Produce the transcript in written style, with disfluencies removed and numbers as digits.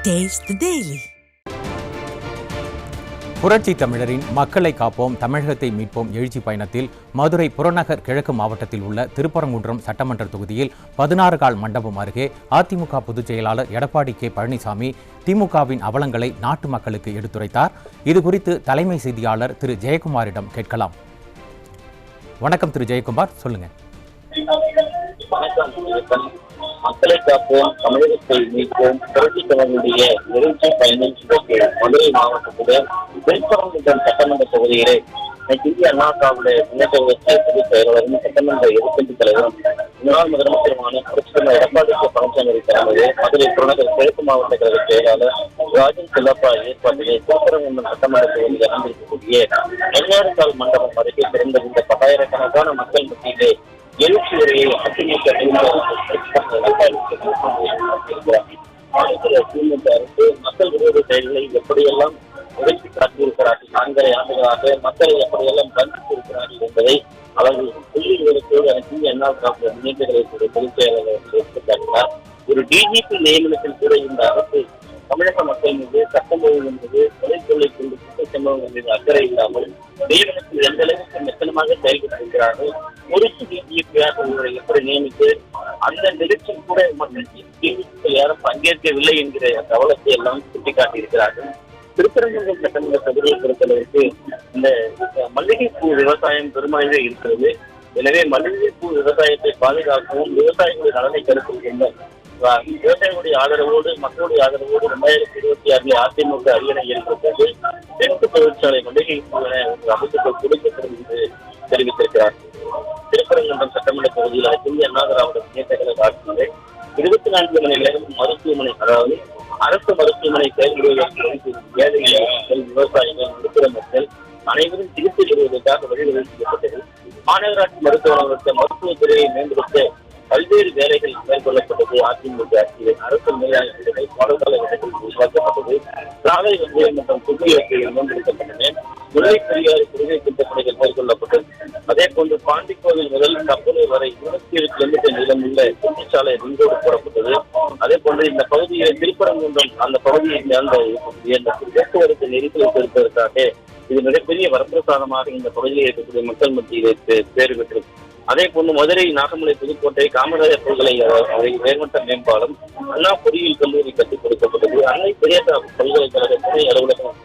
Taste the Daily. புரட்சி தமிழரின் மக்களை காப்போம் தமிழகத்தை மீட்போம் எழுச்சி பயணத்தில் மதுரை புறநகர் கிழக்கு மாவட்டத்தில் உள்ள திருப்பரங்குன்றம் சட்டமன்ற தொகுதியில் 16 கால் மண்டபம் அருகே அதிமுக பொதுச் செயலாளர் எடப்பாடி கே பழனிசாமி திமுகவின் அவலங்களை நாட்டு மக்களுக்கு எடுத்துரைத்தார். இதுகுறித்து தலைமை செய்தியாளர் திரு ஜெயக்குமாரிடம் கேட்கலாம். வணக்கம் திரு ஜெயக்குமார், சொல்லுங்க. மக்களை காப்போம் தமிழகத்தை மீட்போம் புரட்சி தமிழனுடைய எழுச்சி பயணம் மதுரை மாவட்டத்தில் திருப்பரங்குன்றம் சட்டமன்ற தொகுதியிலே இந்திய அண்ணா திராவிட முன்னேற்ற கழக பொதுச் செயலாளரும் சட்டமன்ற எதிர்க்கட்சி தலைவரும் முன்னாள் முதலமைச்சருமான புரட்சி தலைவர் எடப்பாடி கே பழனிசாமி தலைமையிலே மதுரை புறநகர் கிழக்கு மாவட்ட கழக செயலாளர் ராஜன் செல்லப்பா ஏற்பாட்டிலே திருப்பரங்குன்றம் சட்டமன்ற தொகுதியில் அமைந்திருக்கக்கூடிய 16 கால் மண்டபம் அருகே திறந்திருந்த 10,000கணக்கான மக்கள் மத்தியிலே எழுச்சி உரையை அதிமுக அரசு மக்கள் விரோத செயல்களை எப்படியெல்லாம் உழைத்து காட்டியிருக்கிறார்கள், 4 ஆண்டுகளாக மக்களை எப்படியெல்லாம் கண்டித்திருக்கிறார்கள் என்பதை அவர்கள் புள்ளிவிவரத்தோடு இந்திய அண்ணா திராவிட முன்னேற்ற கழகத்துடைய பொதுச் செயலாளர் எடுத்துக்காட்டினார். ஒரு டிஜிபி நியமனத்தில் கூட இந்த அரசு தமிழக மக்கள் மீது சட்டம் ஒழுங்கு என்பது கொலை கொண்டு குற்ற சம்பவங்கள் மீது அக்கறை இல்லாமல் நியமனத்தில் எந்த அளவுக்கு மெத்தனமாக செயல்பட்டிருக்கிறார்கள். பொறுப்பு டிஜிபியாக ஒருவரை எப்படி நியமித்து அந்த நிகழ்ச்சியில் கூட மக்கள் யாரும் பங்கேற்கவில்லை என்கிற கவலத்தை எல்லாம் சுட்டிக்காட்டியிருக்கிறார்கள். திருப்பரங்குன்றம் சட்டமன்ற தொகுதியை பொறுத்தளவுக்கு இந்த மல்லிகைப்பூ விவசாயம் பெருமளவே இருக்கிறது. எனவே மல்லிகைப்பூ விவசாயத்தை பாதுகாக்கவும் விவசாயிகளுடைய நலனை கருத்தில் கொண்ட விவசாயிகளுடைய ஆதரவோடு மக்களுடைய ஆதரவோடு 2026 அதிமுக அரியணை ஏற்பட்டது தெற்கு தொழிற்சாலை மல்லிகை பூவினை அமைச்சர்கள் கொடுக்கப்படும் என்று தெரிவித்திருக்கிறார். திருப்பரங்குன்றம் சட்டமன்ற தொகுதியில் இந்திய அண்ணா திராவிட முன்னேற்ற கழக ஆட்சியிலே 24 மணி நேரம் மருத்துவமனை, அதாவது அரசு மருத்துவமனை செயல்படுவதற்கு ஏழைகள் மக்கள், விவசாயிகள், நடுத்தர மக்கள் அனைவரும் சிகிச்சை பெறுவதற்காக வழிவகை செய்யப்பட்டது. மாநகராட்சி மருத்துவத்துறையை மேம்படுத்த பல்வேறு வேலைகள் மேற்கொள்ளப்பட்டது. அதிமுக ஆட்சியில் அரசு மேலாண்மை பாடசாலை இடங்கள் உருவாக்கப்பட்டது. சாலை வசதி மற்றும் குடியிருப்புகள் மேம்படுத்தப்பட்டன. முல்லை பெரியாறு குடிநீர் திட்டப்பணிகள் மேற்கொள்ளப்பட்டது. அதே போன்று பாண்டிக்கோவில் முதல் கப்பலூர் வரை 27 கிலோமீட்டர் நீளம் உள்ள குடிச்சாலை ரிங்கோடு போடப்பட்டது. அதே போன்று இந்த பகுதியில் திருப்பரங்குன்றம் அந்த பகுதியில் அந்த போக்குவரத்து நெரிசலை தடுப்பதற்காக இது மிகப்பெரிய வரப்பிரசாதமாக இந்த பகுதியில் இருக்கக்கூடிய மக்கள் மத்தியில் பேறு பெற்றது. அதே போன்று மதுரை நாகமலை புதுக்கோட்டை காமராஜர் பல்கலை உயர்மட்ட மேம்பாலம், அண்ணா பொறியியல் கல்லூரி கட்டிக் கொடுக்கப்பட்டது. அன்னை பெரியார் பல்கலைக்கழக துணை அலுவலகம்